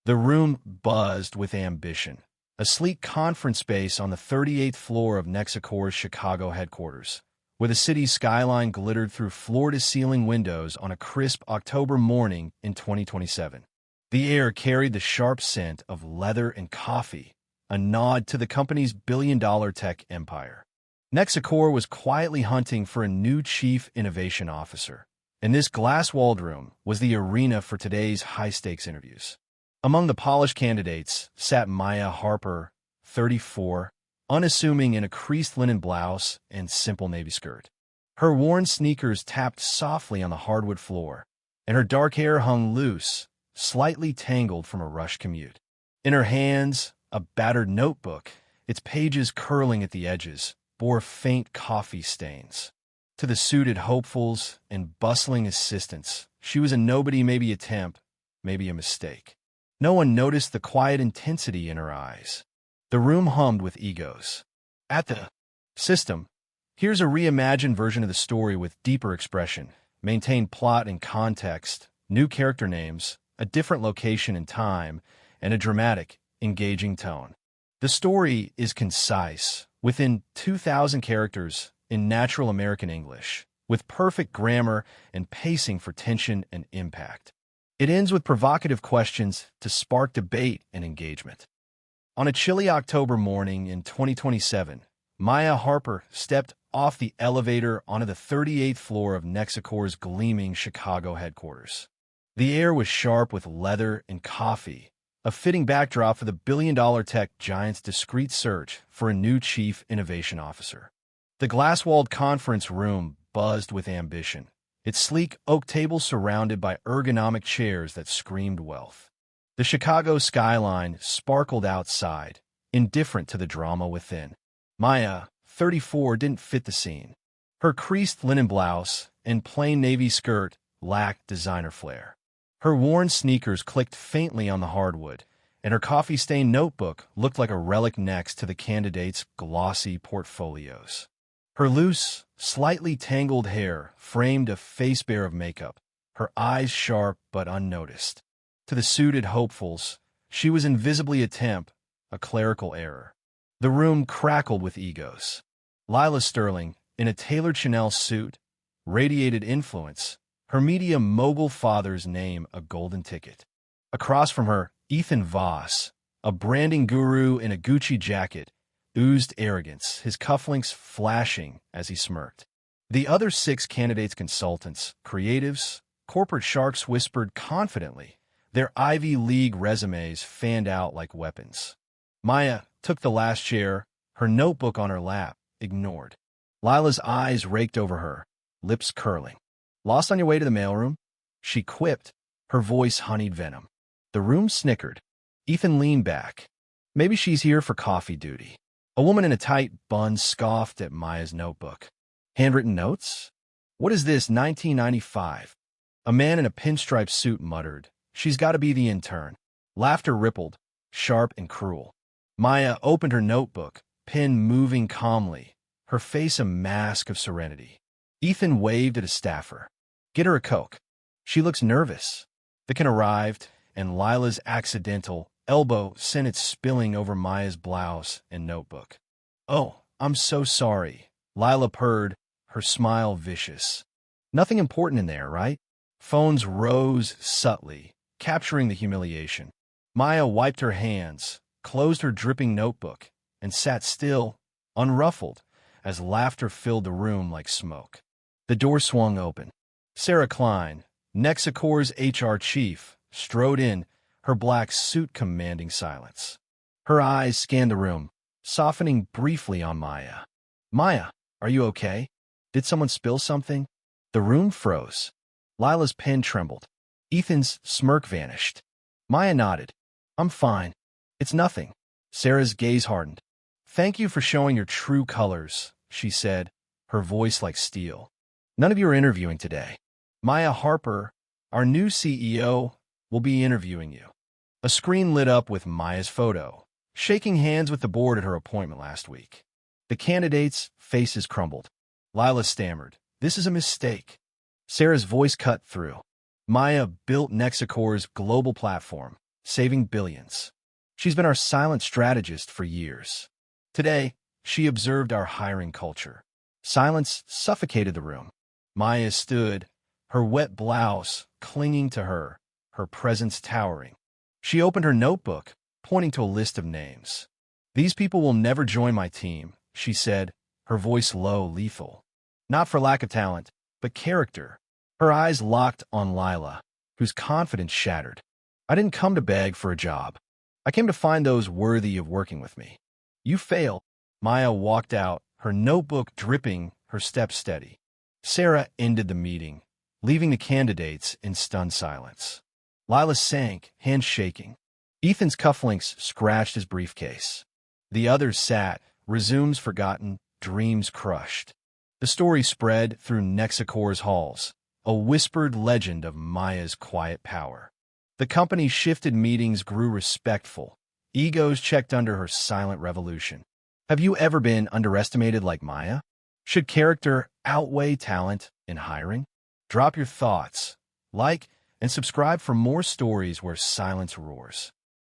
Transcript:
The room buzzed with ambition. A sleek conference space on the 38th floor of Nexacor's Chicago headquarters, where the city's skyline glittered through floor-to-ceiling windows on a crisp October morning in 2027. The air carried the sharp scent of leather and coffee, a nod to the company's billion-dollar tech empire. Nexacor was quietly hunting for a new chief innovation officer, and this glass-walled room was the arena for today's high-stakes interviews. Among the polished candidates sat Maya Harper, 34, unassuming in a creased linen blouse and simple navy skirt. Her worn sneakers tapped softly on the hardwood floor, and her dark hair hung loose, slightly tangled from a rushed commute. In her hands, a battered notebook, its pages curling at the edges, bore faint coffee stains. To the suited hopefuls and bustling assistants, she was a nobody, maybe a temp, maybe a mistake. No one noticed the quiet intensity in her eyes. The room hummed with egos. At the system, here's a reimagined version of the story with deeper expression, maintained plot and context, new character names, a different location and time, and a dramatic, engaging tone. The story is concise, within 2,000 characters in natural American English, with perfect grammar and pacing for tension and impact. It ends with provocative questions to spark debate and engagement. On a chilly October morning in 2027, Maya Harper stepped off the elevator onto the 38th floor of Nexacor's gleaming Chicago headquarters. The air was sharp with leather and coffee, a fitting backdrop for the billion-dollar tech giant's discreet search for a new chief innovation officer. The glass-walled conference room buzzed with ambition, its sleek oak table surrounded by ergonomic chairs that screamed wealth. The Chicago skyline sparkled outside, indifferent to the drama within. Maya, 34, didn't fit the scene. Her creased linen blouse and plain navy skirt lacked designer flair. Her worn sneakers clicked faintly on the hardwood, and her coffee-stained notebook looked like a relic next to the candidates' glossy portfolios. Her loose, slightly tangled hair framed a face bare of makeup, her eyes sharp but unnoticed. To the suited hopefuls, she was invisibly a temp, a clerical error. The room crackled with egos. Lila Sterling, in a tailored Chanel suit, radiated influence, her media mogul father's name a golden ticket. Across from her, Ethan Voss, a branding guru in a Gucci jacket, oozed arrogance, his cufflinks flashing as he smirked. The other 6 candidates' consultants, creatives, corporate sharks whispered confidently, their Ivy League resumes fanned out like weapons. Maya took the last chair, her notebook on her lap, ignored. Lila's eyes raked over her, lips curling. "Lost on your way to the mailroom?" she quipped, her voice honeyed venom. The room snickered. Ethan leaned back. "Maybe she's here for coffee duty." A woman in a tight bun scoffed at Maya's notebook. "Handwritten notes? What is this, 1995? A man in a pinstripe suit muttered, "She's got to be the intern." Laughter rippled, sharp and cruel. Maya opened her notebook, pen moving calmly, her face a mask of serenity. Ethan waved at a staffer. "Get her a Coke. She looks nervous." The can arrived, and Lila's accidental elbow sent it spilling over Maya's blouse and notebook. "Oh, I'm so sorry," Lila purred, her smile vicious. "Nothing important in there, right?" Phones rose subtly, capturing the humiliation. Maya wiped her hands, closed her dripping notebook, and sat still, unruffled, as laughter filled the room like smoke. The door swung open. Sarah Klein, Nexacor's HR chief, strode in, her black suit commanding silence. Her eyes scanned the room, softening briefly on Maya. "Maya, are you okay? Did someone spill something?" The room froze. Lila's pen trembled. Ethan's smirk vanished. Maya nodded. "I'm fine. It's nothing." Sarah's gaze hardened. "Thank you for showing your true colors," she said, her voice like steel. "None of you are interviewing today. Maya Harper, our new CEO, will be interviewing you." A screen lit up with Maya's photo, shaking hands with the board at her appointment last week. The candidates' faces crumbled. Lila stammered, "This is a mistake." Sarah's voice cut through. "Maya built Nexacor's global platform. saving billions. She's been our silent strategist for years. Today, she observed our hiring culture. Silence suffocated the room. Maya stood, her wet blouse clinging to her, her presence towering. She opened her notebook, pointing to a list of names. "These people will never join my team," she said, her voice low, lethal. Not for lack of talent, but character. Her eyes locked on Lila, whose confidence shattered. "I didn't come to beg for a job. I came to find those worthy of working with me." "You fail." Maya walked out, her notebook dripping, her steps steady. Sarah ended the meeting, leaving the candidates in stunned silence. Lila sank, hands shaking. Ethan's cufflinks scratched his briefcase. The others sat, resumes forgotten, dreams crushed. The story spread through Nexacor's halls, a whispered legend of Maya's quiet power. The company's shifted meetings grew respectful. Egos checked under her silent revolution. Have you ever been underestimated like Maya? Should character outweigh talent in hiring? Drop your thoughts, like, and subscribe for more stories where silence roars.